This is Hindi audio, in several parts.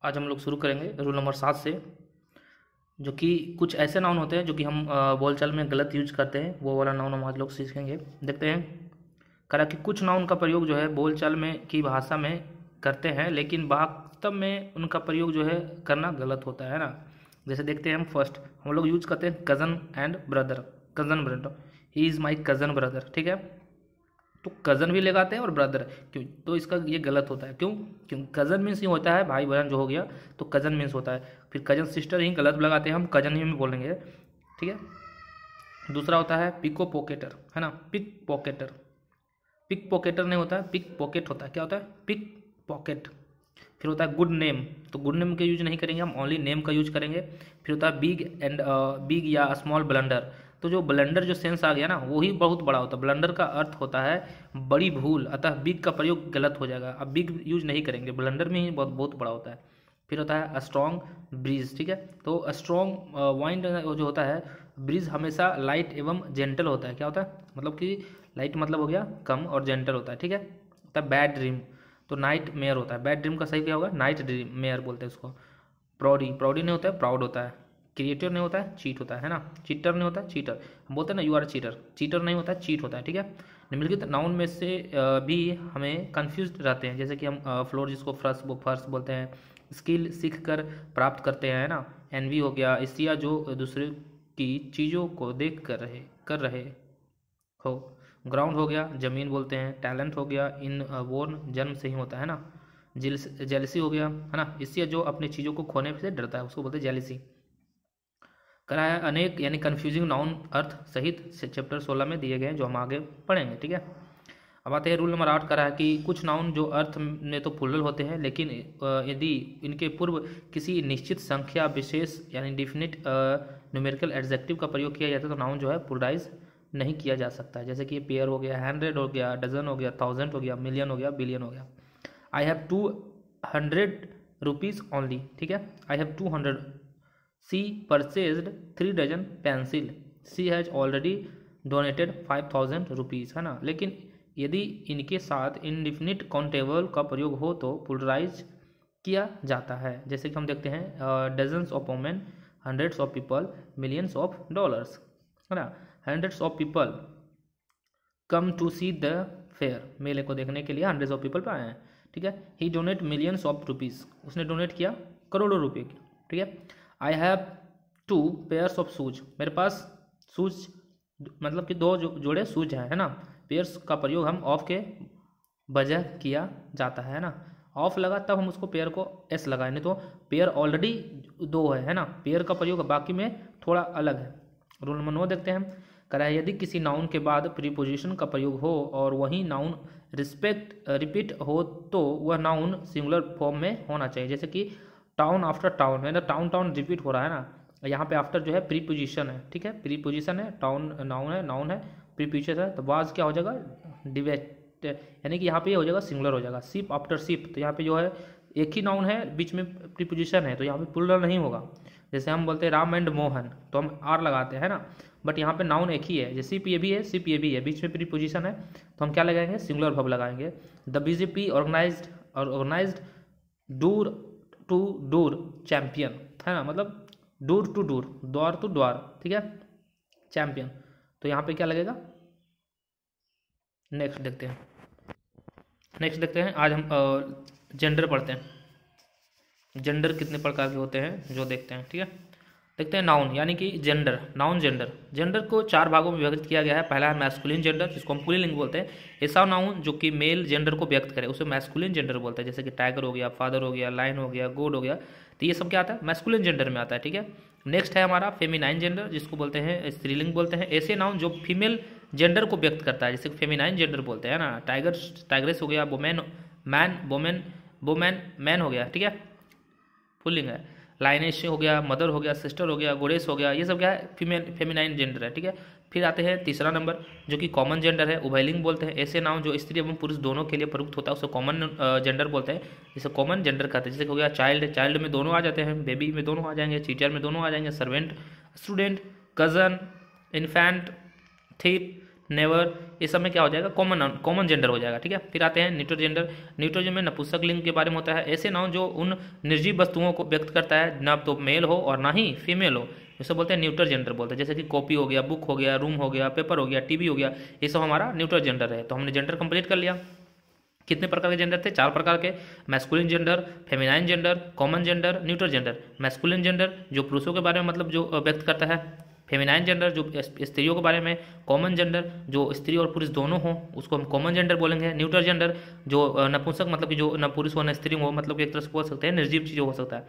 आज हम लोग शुरू करेंगे रूल नंबर 7 से, जो कि कुछ ऐसे नाउन होते हैं जो कि हम बोलचाल में गलत यूज करते हैं। वो वाला नाउन हम आज लोग सीखेंगे। देखते हैं करा कि कुछ नाउन का प्रयोग जो है बोलचाल में की भाषा में करते हैं, लेकिन वास्तव में उनका प्रयोग जो है करना गलत होता है ना। जैसे देखते हैं हम फर्स्ट हम लोग यूज करते हैं cousin and brother. Cousin brother, he is my cousin brother, ठीक है। तो कज़न भी लगाते हैं और ब्रदर, क्यों? तो इसका ये गलत होता है। क्यों? कज़न मीन्स ये होता है भाई बहन जो हो गया, तो कज़न मीन्स होता है। फिर कज़न सिस्टर ही गलत लगाते हैं, हम कज़न ही में बोलेंगे, ठीक है। दूसरा होता है पिको पॉकेटर, है ना, पिक पॉकेटर। पिक पॉकेटर नहीं होता है, पिक पॉकेट होता है। क्या होता है? Pick pocket. फिर होता है गुड नेम, तो गुड नेम का यूज नहीं करेंगे हम, ओनली नेम का यूज करेंगे। फिर होता है बिग या स्मॉल ब्लंडर। तो जो ब्लंडर जो सेंस आ गया ना, वो ही बहुत बड़ा होता है। ब्लंडर का अर्थ होता है बड़ी भूल, अतः बिग का प्रयोग गलत हो जाएगा। अब बिग यूज नहीं करेंगे, ब्लंडर में ही बहुत बहुत बड़ा होता है। फिर होता है स्ट्रॉन्ग ब्रीज, ठीक है। तो स्ट्रॉन्ग वाइंड जो होता है, ब्रीज हमेशा लाइट एवं जेंटल होता है। क्या होता है? मतलब कि लाइट मतलब हो गया कम, और जेंटल होता है, ठीक है। होता है बैड ड्रीम, तो नाइट मेयर होता है। बैड ड्रीम का सही क्या होगा? नाइट ड्रीम मेयर बोलते हैं उसको। प्राउडी नहीं होता है, प्राउड होता है। क्रिएटिव नहीं होता है, चीट होता है ना। चीटर नहीं होता है, चीटर। हम बोलते हैं ना यू आर चीटर, चीटर नहीं होता है, चीट होता है, ठीक है। निम्नलिखित नाउन में से भी हमें कंफ्यूज रहते हैं, जैसे कि हम फ्लोर जिसको फर्श बोलते हैं। स्किल सीख कर प्राप्त करते हैं, ना। एनवी हो गया, इसिया जो दूसरे की चीज़ों को देख कर रहे हो। ग्राउंड हो गया, जमीन बोलते हैं। टैलेंट हो गया, इन बोर्न जन्म से ही होता है ना। जेलसी हो गया, है ना, इससे जो अपनी चीज़ों को खोने से डरता है उसको बोलते हैं जेलसी। करा है अनेक यानी कंफ्यूजिंग नाउन अर्थ सहित चैप्टर 16 में दिए गए हैं, जो हम आगे पढ़ेंगे, ठीक है। अब आते हैं रूल नंबर 8 करा है कि कुछ नाउन जो अर्थ में तो प्लुरल होते हैं, लेकिन यदि इनके पूर्व किसी निश्चित संख्या विशेष यानी डिफिनिट न्यूमेरिकल एडजेक्टिव का प्रयोग किया जाता है, तो नाउन जो है प्लुरलाइज नहीं किया जा सकता है। जैसे कि पेयर हो गया, 100 हो गया, डजन हो गया, 1000 हो गया, मिलियन हो गया, बिलियन हो गया। आई हैव 200 रुपीज़ ओनली, ठीक है। I have 200। She purchased 3 dozen pencil. She has already donated 5000 rupees, है ना। लेकिन यदि इनके साथ इनडिफिनिट काउंटेबल का प्रयोग हो तो प्लुरलाइज किया जाता है। जैसे कि हम देखते हैं dozens of women, hundreds of people, millions of dollars, है ना। Hundreds of people come to see the fair, मेले को देखने के लिए हंड्रेड्स ऑफ पीपल आए हैं, ठीक है। ही डोनेट मिलियंस ऑफ रुपीज़, उसने डोनेट किया करोड़ों रुपये की, ठीक है। I have 2 pairs of shoes, मेरे पास शूज मतलब कि 2 जोड़े शूज हैं, है ना। पेयर्स का प्रयोग हम ऑफ के बजाय किया जाता है ना। ऑफ लगा तब हम उसको पेयर को एस लगाए, नहीं तो पेयर ऑलरेडी 2 है ना। पेयर का प्रयोग बाकी में थोड़ा अलग है। रूल नंबर 9 देखते हैं। करा है यदि किसी नाउन के बाद प्रीपोजिशन का प्रयोग हो और वही नाउन रिपीट हो, तो वह नाउन सिंगुलर फॉर्म में होना चाहिए। जैसे कि टाउन आफ्टर टाउन, है ना, टाउन टाउन रिपीट हो रहा है ना। यहाँ पे आफ्टर जो है प्रीपोजिशन है, ठीक है। प्रीपोजिशन है, टाउन नाउन है, प्रीपोजिशन है, तो बाज क्या हो जाएगा? डिबेट, यानी कि यहाँ पे हो जाएगा सिंगुलर हो जाएगा। शिप आफ्टर शिप, तो यहाँ पे जो है एक ही नाउन है, बीच में प्रीपोजिशन है, तो यहाँ पे प्लुरल नहीं होगा। जैसे हम बोलते हैं राम एंड मोहन, तो हम आर लगाते हैं ना, बट यहाँ पे नाउन एक ही है। जैसे शिप ये भी है, शिप ये भी है, बीच में प्रीपोजिशन है, तो हम क्या लगाएंगे? सिंगुलर वर्ब लगाएंगे। The BJP organised door to door champion, है ना, मतलब डूर टू डूर, द्वार टू द्वार, ठीक है, चैंपियन। तो यहाँ पे क्या लगेगा? नेक्स्ट देखते हैं। आज हम जेंडर पढ़ते हैं। जेंडर कितने प्रकार के होते हैं जो देखते हैं, ठीक है। देखते हैं नाउन यानी कि जेंडर। नाउन जेंडर को 4 भागों में विभाजित किया गया है। पहला है मैस्कुलिन जेंडर, जिसको हम पुल्लिंग बोलते हैं। ऐसा नाउन जो कि मेल जेंडर को व्यक्त करे उसे मैस्कुलिन जेंडर बोलते हैं। जैसे कि टाइगर हो गया, फादर हो गया, लायन हो गया, गोड हो गया, तो ये सब क्या आता है? मैस्कुलिन जेंडर में आता है, ठीक है। नेक्स्ट है हमारा फेमिनाइन जेंडर, जिसको बोलते हैं स्त्रीलिंग बोलते हैं। ऐसे नाउन जो फीमेल जेंडर को व्यक्त करता है, जैसे फेमिनाइन जेंडर बोलते हैं ना। टाइग्रेस हो गया, वोमैन मैन हो गया, ठीक है, पुल्लिंग है। लाइनेश हो गया, मदर हो गया, सिस्टर हो गया, गोडेस हो गया, ये सब क्या है? फेमिनाइन जेंडर है, ठीक है। फिर आते हैं तीसरा नंबर, जो कि कॉमन जेंडर है, उभयलिंग बोलते हैं। ऐसे नाउन जो स्त्री एवं पुरुष दोनों के लिए प्रयुक्त होता है उसे कॉमन जेंडर बोलते हैं, जिसे कॉमन जेंडर कहते हैं। जैसे हो गया चाइल्ड में दोनों आ जाते हैं, बेबी में दोनों आ जाएंगे, टीचर में दोनों आ जाएंगे, servant, student, cousin, infant, thief, never, ये सब में क्या हो जाएगा, कॉमन जेंडर हो जाएगा, ठीक है। फिर आते हैं न्यूट्रल जेंडर। न्यूट्रल जेंडर में नपुंसक लिंग के बारे में होता है, ऐसे नाउन जो उन निर्जीव वस्तुओं को व्यक्त करता है ना तो मेल हो और ना ही फीमेल हो, इसे बोलते हैं न्यूट्रल जेंडर बोलते हैं। जैसे कि कॉपी हो गया, बुक हो गया, रूम हो गया, पेपर हो गया, टीवी हो गया, ये सब हमारा न्यूट्रल जेंडर है। तो हमने जेंडर कंप्लीट कर लिया। कितने प्रकार के जेंडर थे, 4 प्रकार के, masculine gender, feminine gender, common gender, neutral gender. Masculine gender जो पुरुषों के बारे में मतलब जो व्यक्त करता है, फेमिनाइन जेंडर जो स्त्रियों के बारे में, कॉमन जेंडर जो स्त्री और पुरुष दोनों हों उसको हम कॉमन जेंडर बोलेंगे। न्यूट्रल जेंडर जो नपुंसक मतलब कि जो न पुरुष हो न स्त्री हो, मतलब कि एक तरह से बोल सकते हैं निर्जीव चीज़ हो सकता है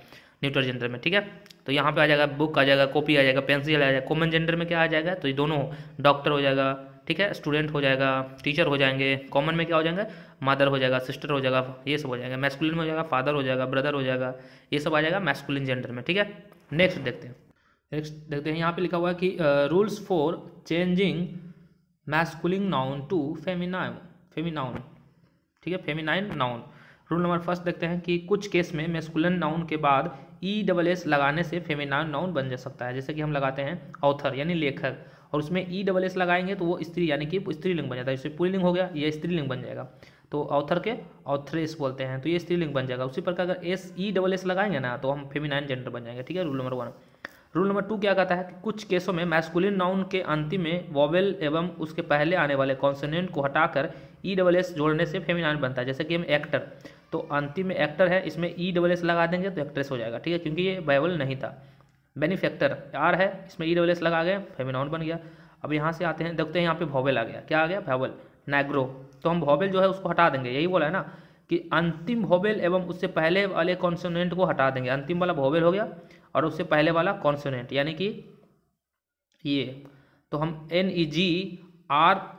न्यूट्रल जेंडर में, ठीक है। तो यहाँ पे आ जाएगा बुक आ जाएगा, कॉपी आ जाएगा, पेंसिल आ जाएगा। कॉमन जेंडर में क्या आ जाएगा, तो ये दोनों हो, डॉक्टर हो जाएगा, ठीक है, स्टूडेंट हो जाएगा, टीचर हो जाएंगे। कॉमन में क्या हो जाएगा, मदर हो जाएगा, सिस्टर हो जाएगा, ये सब हो जाएगा। मैस्कुलिन में हो जाएगा फादर हो जाएगा, ब्रदर हो जाएगा, ये सब आ जाएगा मैस्कुलिन जेंडर में, ठीक है। नेक्स्ट देखते हैं, यहाँ पे लिखा हुआ है कि rules for changing masculine noun to feminine, ठीक है, feminine noun. Rule number first देखते हैं कि कुछ केस में मैस्कुलिन नाउन के बाद ESS लगाने से फेमिनाइन नाउन बन जा सकता है। जैसे कि हम लगाते हैं ऑथर यानी लेखक, और उसमें ESS लगाएंगे तो वो स्त्री यानी कि स्त्रीलिंग बन जाता है। जैसे पुल्लिंग हो गया, ये स्त्रीलिंग बन जाएगा, तो ऑथर के ऑथरेस बोलते हैं, तो ये स्त्रीलिंग बन जाएगा। उसी प्रकार अगर ESS लगाएंगे ना तो हम फेमिनाइन जेंडर बन जाएंगे, ठीक है। Rule number 1। रूल नंबर 2 क्या कहता है कि कुछ केसों में मैस्कुलिन नाउन के अंतिम में वॉवेल एवं उसके पहले आने वाले कॉन्सोनेंट को हटाकर ESS जोड़ने से फेमिनाइन बनता है। जैसे कि हम एक्टर, तो अंतिम में एक्टर है, इसमें ESS लगा देंगे तो एक्ट्रेस हो जाएगा, ठीक है, क्योंकि ये वॉवेल नहीं था। बेनिफैक्टर आर है, इसमें ESS लगा गए, फेमिनाइन बन गया। अब यहाँ से आते हैं, देखते हैं यहाँ पे वॉवेल आ गया, क्या आ गया, वॉवेल। नैग्रो, तो हम वॉवेल जो है उसको हटा देंगे, यही बोला है ना कि अंतिम वॉवेल एवं उससे पहले वाले कॉन्सोनेंट को हटा देंगे। अंतिम वाला वॉवेल हो गया और उससे पहले वाला कॉन्सोनेंट यानी कि ये, तो हम NEGR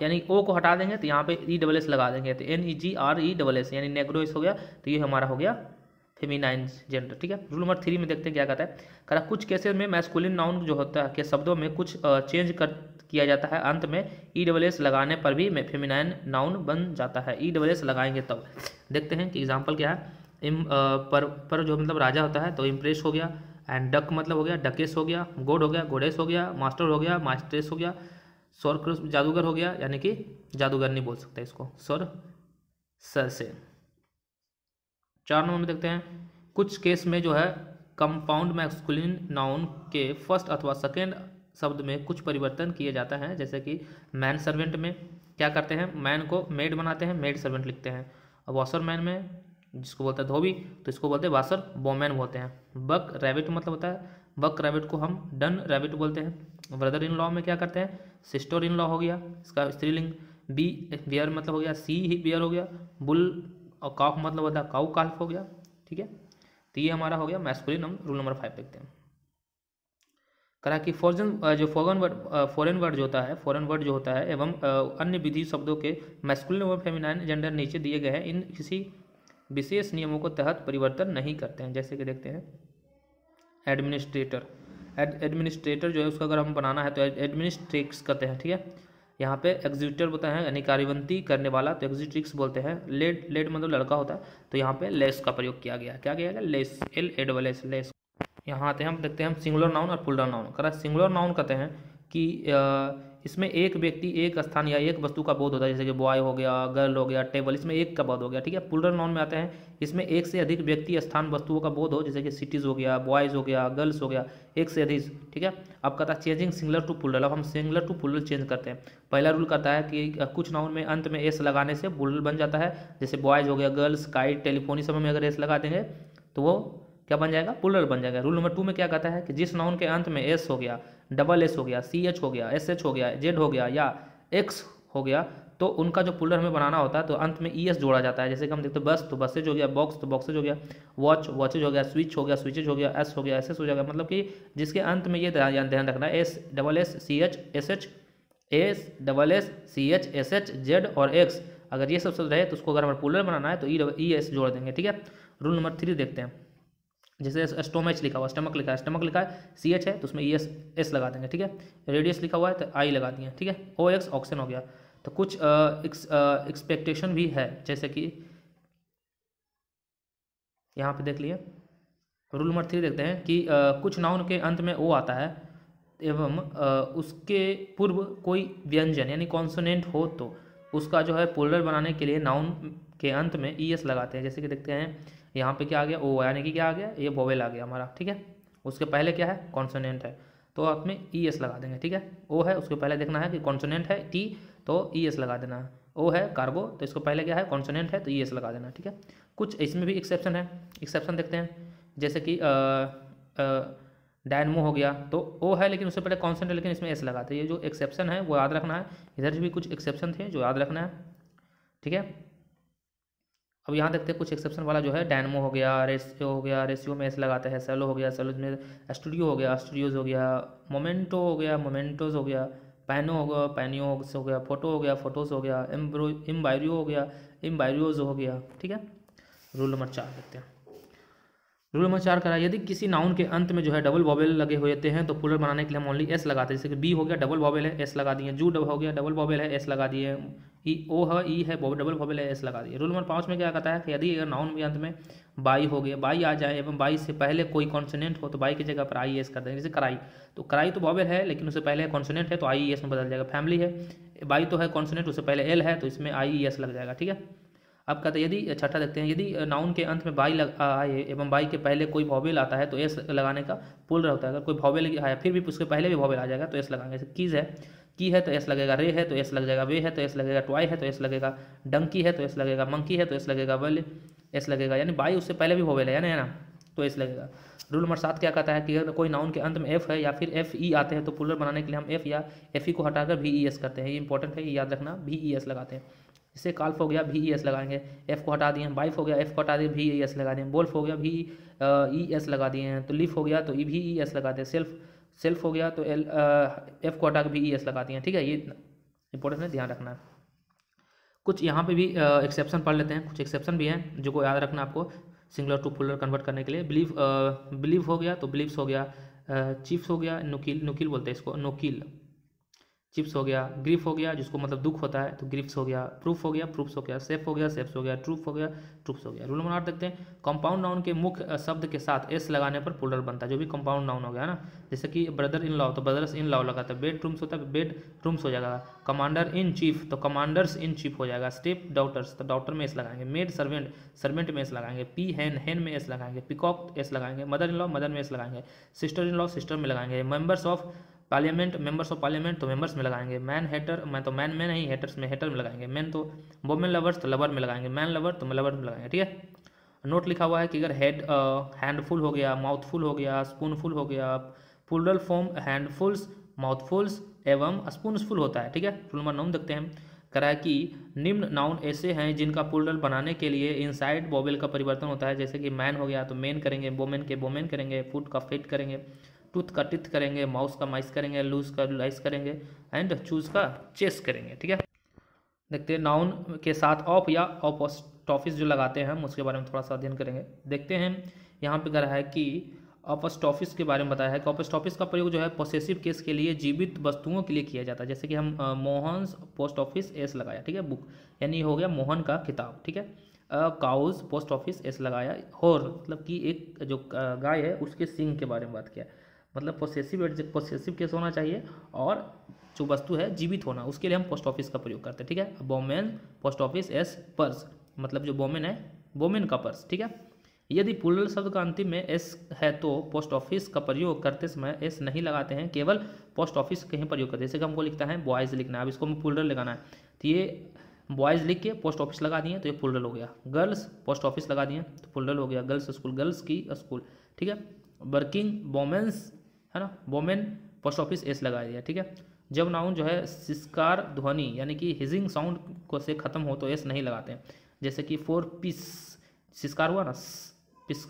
यानी O को हटा देंगे तो यहाँ पे ESS लगा देंगे, तो NEGRESS यानी नेग्रोइस हो गया, तो ये हमारा हो गया फेमिनाइन जेंडर, ठीक है। रूल नंबर 3 में देखते हैं क्या कहता है, कहा कुछ केसेस में मैस्कुलिन नाउन जो होता है के शब्दों में कुछ चेंज किया जाता है, अंत में ESS लगाने पर भी फेमिनाइन नाउन बन जाता है। ESS लगाएंगे तब। देखते हैं कि एग्जाम्पल क्या है। पर जो मतलब राजा होता है तो इम्प्रेस हो गया, एंड डक मतलब हो गया डकेस हो गया, गोड हो गया गोडेस हो गया, मास्टर हो गया मास्ट्रेस हो गया, सॉर्क्रस जादूगर हो गया यानी कि जादूगर नहीं बोल सकते इसको, सर से। 4 नंबर में देखते हैं, कुछ केस में जो है कंपाउंड मैस्कुलिन नाउन के फर्स्ट अथवा सेकेंड शब्द में कुछ परिवर्तन किए जाता है। जैसे कि मैन सर्वेंट में क्या करते हैं, मैन को मेड बनाते हैं, मेड सर्वेंट लिखते हैं। और वॉशर मैन में जिसको बोलते हैं धोबी, तो इसको बोलते हैं वाशर बोमैन बोलते हैं। बक रैबिट मतलब होता है, बक रैबिट को हम डन रैबिट बोलते हैं। ब्रदर इन लॉ में क्या करते हैं, सिस्टर इन लॉ हो गया, इसका स्त्रीलिंग। बी बियर मतलब हो गया, सी ही बियर हो गया। बुल और काफ मतलब होता है काउ काल्फ हो गया, ठीक है। तो ये हमारा हो गया मैस्कुलिन। हम रूल नंबर 5 देखते हैं, करा कि फॉरेन वर्ड जो होता है, फॉरेन वर्ड जो होता है एवं अन्य विधि शब्दों के मैस्कुलिन एवं फेमिनाइन जेंडर नीचे दिए गए हैं, इन किसी विशेष नियमों को तहत परिवर्तन नहीं करते हैं। जैसे कि देखते हैं एडमिनिस्ट्रेटर, एडमिनिस्ट्रेटर जो है उसका अगर हम बनाना है तो एडमिनिस्ट्रेट्स करते हैं, ठीक है। यहाँ पे एग्जीक्यूटिव होता है यानी कार्यवंती करने वाला, तो एग्जीक्यूटिव्स बोलते हैं। लेड मतलब लड़का होता है, तो यहाँ पे लेस का प्रयोग किया गया, क्या किया गया, लेस, LASS लेस। यहाँ आते हैं, हम देखते हैं हम सिंगुलर नाउन और प्लूरल नाउन। करा सिंगुलर नाउन कहते हैं कि इसमें एक व्यक्ति एक स्थान या एक वस्तु का बोध होता है, जैसे कि बॉय हो गया, गर्ल हो गया, टेबल, इसमें एक का बोध हो गया, ठीक है। प्लूरल नाउन में आते हैं इसमें एक से अधिक व्यक्ति स्थान वस्तुओं का बोध हो, जैसे कि सिटीज़ हो गया, बॉयज़ हो गया, गर्ल्स हो गया, एक से अधिक, ठीक है। अब कहता है चेंजिंग सिंगुलर टू प्लूरल, अब हम सिंगुलर टू प्लूरल चेंज करते हैं। पहला रूल कहता है कि कुछ नाउन में अंत में एस लगाने से प्लूरल बन जाता है, जैसे बॉयज़ हो गया, गर्ल्स, काइट, टेलीफोन, इस समय में अगर एस लगा देंगे तो वो क्या बन जाएगा, प्लूरल बन जाएगा। रूल नंबर 2 में क्या कहता है कि जिस नाउन के अंत में एस हो गया, डबल एस हो गया, CH हो गया, SH हो गया, जेड हो गया या X हो गया, तो उनका जो प्लूरल हमें बनाना होता है तो अंत में ES जोड़ा जाता है। जैसे कि हम देखते हैं बस तो बसेज हो गया, बॉक्स तो बॉक्सेज हो गया, वॉच वॉचेज हो गया, स्विच हो गया स्विचेज हो गया, S हो गया SS हो जाएगा। मतलब कि जिसके अंत में ये ध्यान रखना है SSSCH ZED और X, अगर ये सब रहे तो उसको अगर हमें प्लूरल बनाना है तो ES जोड़ देंगे, ठीक है। रूल नंबर 3 देखते हैं, जैसे स्टोमच लिखा हुआ, स्टमक लिखा है, CH है तो उसमें ES लगा देंगे, ठीक है। रेडियस लिखा हुआ है तो I लगा दिए, ठीक है। OX ऑक्सीजन हो गया। तो कुछ एक्सपेक्टेशन भी है, जैसे कि यहाँ पे देख लिए। रूल नंबर 3 देखते हैं कि कुछ नाउन के अंत में O आता है एवं उसके पूर्व कोई व्यंजन यानी कॉन्सोनेंट हो तो उसका जो है प्लूरल बनाने के लिए नाउन के अंत में ईएस लगाते हैं। जैसे कि देखते हैं यहाँ पे क्या आ गया, ओ, यानी कि क्या आ गया, ये वोवेल आ गया हमारा, ठीक है। उसके पहले क्या है, कॉन्सोनेंट है, तो आप में ईएस लगा देंगे, ठीक है। ओ है, उसके पहले देखना है कि कॉन्सोनेंट है टी, तो ईएस लगा देना है। ओ है कार्गो, तो इसको पहले क्या है, कॉन्सोनेंट है, तो ईएस लगा देना, ठीक है। कुछ इसमें भी एक्सेप्शन है, एक्सेप्शन देखते हैं। जैसे कि डायनमो हो गया, तो ओ है लेकिन उससे पहले कॉन्सेंट है, लेकिन इसमें एस लगाते हैं। ये जो एक्सेप्शन है वो याद रखना है। इधर भी कुछ एक्सेप्शन थे जो याद रखना है, ठीक है। अब यहाँ देखते हैं कुछ एक्सेप्शन वाला जो है, डायनमो हो गया, रेशियो हो गया, रेशियो में एस लगाते हैं। सेलो हो गया, सेलो में स्टूडियो हो गया, स्टूडियोज हो गया, मोमेंटो हो गया, मोमेंटोज हो गया, पैनो हो गया, पैनियो हो गया, फोटो हो गया, फोटोज हो गया, एम्बायरियो हो गया, एम्बायरियोज हो गया, ठीक है। रूल नंबर 4 देखते हैं। रूल नंबर 4 करा, यदि किसी नाउन के अंत में जो है डबल वॉवेल लगे हुए हैं तो प्लूरल बनाने के लिए हम ओनली एस लगाते हैं। जैसे कि बी हो गया, डबल वॉवेल है, एस लगा दिए। जू हो गया, डबल वॉवेल है, एस लगा दिए। ई ओ है, ई है, डबल वॉवेल है, एस लगा दिए। रूल नंबर 5 में क्या कहता है कि यदि अगर नाउन के अंत में बाई हो गया, बाई आ जाए एवं बाई से पहले कोई कॉन्सोनेंट हो तो बाई की जगह पर आई एस कर देंगे। जैसे कराई, तो कराई तो वॉवेल है लेकिन उससे पहले कॉन्सोनेंट है तो आई एस में बदल जाएगा। फैमिली है, बाई तो है कॉन्सोनेंट, उससे पहले एल है तो इसमें आई एस लग जाएगा, ठीक है। अब कहते हैं यदि, छठा देखते हैं, यदि नाउन के अंत में बाई आए एवं बाई के पहले कोई वॉवेल आता है तो एस लगाने का पुल होता है। अगर कोई वॉवेल आया फिर भी उसके पहले भी वॉवेल आ जाएगा तो एस लगाएंगे। जैसे कीज है, की है तो एस लगेगा, रे है तो एस लग जाएगा, वे है तो एस लगेगा, ट्वाई है तो एस लगेगा, डंकी है तो एस लगेगा, मंकी है तो एस लगेगा, वेल एस लगेगा। यानी बाई उससे पहले भी वॉवेल है ना, तो एस लगेगा। रूल नंबर 7 क्या कहता है कि अगर कोई नाउन के अंत में एफ है या फिर एफ ई आते हैं तो प्लूरल बनाने के लिए हम एफ या एफ ई को हटाकर भी ई एस करते हैं। ये इंपॉर्टेंट है, ये याद रखना, भी ई एस लगाते हैं। जैसे काल्फ हो गया, भी ई एस लगाएंगे, एफ को हटा दिए। बाइफ हो गया, एफ को हटा दिए, भी ई एस लगा दिए। बोल्फ हो गया, भी ई एस लगा दिए हैं। तो लीफ हो गया तो भी ई एस लगा दिए। सेल्फ हो गया तो एफ को हटा के भी ई एस लगा दिए, ठीक है। ये इंपॉर्टेंट है, ध्यान रखना है। कुछ यहाँ पे भी एक्सेप्शन पढ़ लेते हैं। कुछ एक्सेप्शन भी हैं जो को याद रखना आपको सिंगुलर टू प्लूरल कन्वर्ट करने के लिए। बिलीव हो गया तो बिलीव्स हो गया, चिप्स हो गया, नुकील बोलते हैं इसको, नोकील। चिप्स हो गया, ग्रीफ हो गया जिसको मतलब दुख होता है तो ग्रीफ्स हो गया, प्रूफ हो गया, प्रूफ्स हो गया, सेफ हो गया, सेफ्स हो गया, ट्रूफ हो गया, ट्रूफ्स हो गया। रूल नंबर 8 देखते हैं, कंपाउंड नाउन के मुख्य शब्द के साथ एस लगाने पर प्लूरल बनता है। जो भी कंपाउंड नाउन हो गया ना, जैसे कि ब्रदर इन लॉ तो ब्रदर्स इन लॉ लगाता है। बेड रूम्स होता है, बेड रूम्स हो जाएगा। कमांडर इन चीफ तो कमांडर्स इन चीफ हो जाएगा। स्टेप डॉटर्स तो डॉटर में एस लगाएंगे। मेड सर्वेंट, सर्वेंट में एस लगाएंगे। पी हैन, हैन में एस लगाएंगे। पिकॉक एस लगाएंगे। मदर इन लॉ, मदर में एस लगाएंगे। सिस्टर इन लॉ, सिस्टर में लगाएंगे। Members of parliament, members of parliament तो मेंबर्स में लगाएंगे। मैन हेटर, मैं तो मैन में नहीं, हेटर्स में, हेटर में लगाएंगे। मैन तो वोमेन लवर्स तो लवर में लगाएंगे। मैन लवर तो लवर में लगाएंगे, ठीक है। नोट लिखा हुआ है कि अगर हैंडफुल हो गया, माउथफुल हो गया, स्पूनफुल हो गया, प्लूरल फॉर्म हैंडफुल्स, माउथफुल्स एवं स्पूनफुल होता है, ठीक है। रूल नंबर 9 देखते हैं। करा है कि निम्न नाउन ऐसे हैं जिनका प्लूरल बनाने के लिए इनसाइड वोवेल का परिवर्तन होता है। जैसे कि मैन हो गया तो मेन करेंगे, वोमेन के वोमेन करेंगे, फुट का फिट करेंगे, टूथ का टिथ करेंगे, माउस का माइस करेंगे, लूज का लाइस करेंगे एंड चूज का चेस करेंगे, ठीक है। देखते हैं नाउन के साथ ऑफ या अपॉस्ट्रोफिस जो लगाते हैं हम उसके बारे में थोड़ा सा अध्ययन करेंगे। देखते हैं यहाँ पे कह रहा है कि अपॉस्ट्रोफिस के बारे में बताया है कि अपॉस्ट्रोफिस का प्रयोग जो है पॉसेसिव केस के लिए जीवित वस्तुओं के लिए किया जाता है। जैसे कि हम मोहन पोस्ट ऑफिस एस लगाया, ठीक है, बुक यानी हो गया मोहन का किताब, ठीक है। काउज पोस्ट ऑफिस एस लगाया। होर मतलब कि एक जो गाय है उसके सिंग के बारे में बात किया, मतलब पॉसेसिव केस होना चाहिए और जो वस्तु है जीवित होना, उसके लिए हम पोस्ट ऑफिस का प्रयोग करते हैं, ठीक है। Women post office S purse, मतलब जो वोमेन है वोमेन का पर्स, ठीक है। यदि प्लूरल शब्द का अंतिम में एस है तो पोस्ट ऑफिस का प्रयोग करते समय एस नहीं लगाते हैं, केवल पोस्ट ऑफिस का ही प्रयोग करते हैं। जैसे कि हमको लिखता है बॉयज़ लिखना है, अब इसको हम प्लूरल लगाना है तो ये बॉयज़ लिख के पोस्ट ऑफिस लगा दिए तो ये प्लूरल हो गया। गर्ल्स पोस्ट ऑफिस लगा दिए तो प्लूरल हो गया। गर्ल्स स्कूल, गर्ल्स की स्कूल, ठीक है। वर्किंग वोमेन्स है ना, वोमेन पोस्ट ऑफिस एस लगा दिया, ठीक है। जब नाउन जो है सिस्कार ध्वनि यानी कि हिजिंग साउंड को से खत्म हो तो एस नहीं लगाते हैं। जैसे कि फोर पीस सिस्कार हुआ ना, पीस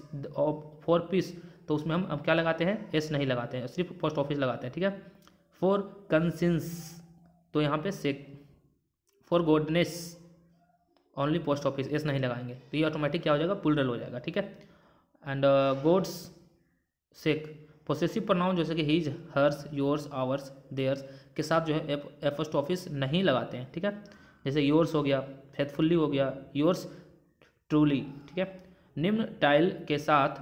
फोर पीस तो उसमें हम अब क्या लगाते हैं, एस नहीं लगाते हैं, सिर्फ पोस्ट ऑफिस लगाते हैं, ठीक है। फॉर कंसिंस तो यहाँ पे sake, for goodness only post office S नहीं लगाएंगे तो ये ऑटोमेटिक क्या हो जाएगा, प्लूरल हो जाएगा, ठीक है। And god's sake possessive pronoun जैसे कि his, hers, yours, ours, theirs के साथ जो है एपोस्ट्रोफिस नहीं लगाते हैं, ठीक है। जैसे योर्स हो गया, फेथफुल्ली हो गया, योर्स ट्रूली, ठीक है। निम्न टाइल के साथ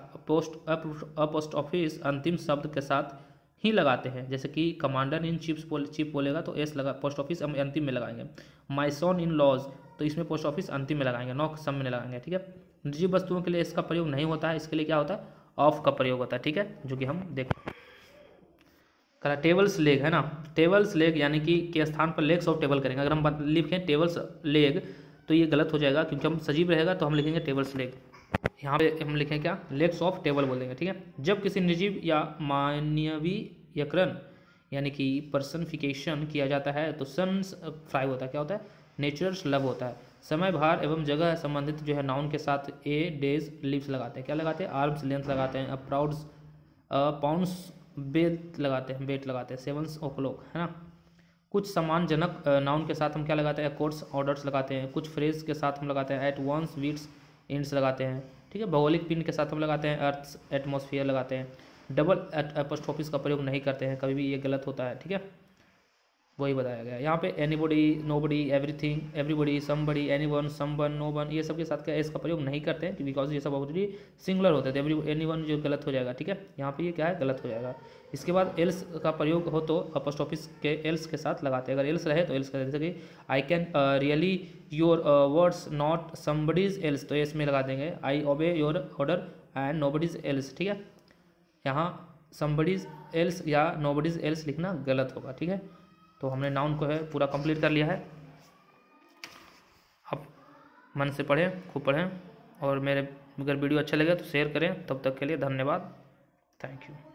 अपोस्ट्रोफिस अंतिम शब्द के साथ ही लगाते हैं। जैसे कि कमांडर इन चीफ बोलेगा तो एस लगा, पोस्ट ऑफिस हम अंतिम में लगाएंगे। माई सन इन लॉज, तो इसमें पोस्ट ऑफिस अंतिम में लगाएंगे, नॉ सम में लगाएंगे, ठीक है। निजी वस्तुओं के लिए इसका प्रयोग नहीं होता है, इसके लिए क्या होता है, ऑफ का प्रयोग होता है, ठीक है, जो कि हम देख करा। टेबल्स लेग है ना, टेबल्स लेग यानी कि के स्थान पर लेग्स ऑफ टेबल करेंगे। अगर हम लिखें टेबल्स लेग तो ये गलत हो जाएगा, क्योंकि हम सजीव रहेगा तो हम लिखेंगे टेबल्स लेग। यहाँ पे हम लिखें क्या, लेग्स ऑफ टेबल बोल देंगे, ठीक है। जब किसी निर्जीव या मानवीयकरण यानी कि पर्सनिफिकेशन किया जाता है तो सन्स फ्राई होता है, क्या होता है, नेचर्स लव होता है। समय, भार एवं जगह संबंधित जो है नाउन के साथ ए, डेज, लिव्स लगाते हैं, क्या लगाते हैं, आर्म्स लेंथ लगाते हैं, प्राउड्स, पाउंड्स, बेट लगाते हैं, सेवंस ओक्लॉक, है ना। कुछ सम्मानजनक नाउन के साथ हम क्या लगाते हैं, कोर्ट्स, ऑर्डर्स लगाते हैं। कुछ फ्रेज के साथ हम लगाते हैं एट वंस, वीट्स, इंड्स लगाते हैं, ठीक है। भौगोलिक पिंड के साथ हम लगाते हैं अर्थ, एटमॉस्फेयर लगाते हैं। डबल एपोस्ट्रोफिस का प्रयोग नहीं करते हैं कभी भी, ये गलत होता है, ठीक है, वही बताया गया यहाँ पे। Anybody, nobody, everything, everybody, somebody, anyone, someone, known, ये सब के साथ क्या इसका प्रयोग नहीं करते हैं, बिकॉज ये सब ऑब्वियसली सिंगुलर होते थे। एनीवन जो गलत हो जाएगा, ठीक है, यहाँ पे ये क्या है, गलत हो जाएगा। इसके बाद एल्स का प्रयोग हो तो अपोस्ट्रोफिस के एल्स के साथ लगाते हैं। अगर एल्स रहे तो एल्स का, जैसे कि I can really your words not somebody's else, तो इसमें लगा देंगे I obey your order and nobody's else, ठीक है। यहाँ समबडीज एल्स या नोबडीज एल्स लिखना गलत होगा, ठीक है। तो हमने नाउन को है पूरा कंप्लीट कर लिया है। अब मन से पढ़ें, खूब पढ़ें, और मेरे अगर वीडियो अच्छा लगे तो शेयर करें। तब तक के लिए धन्यवाद, थैंक यू।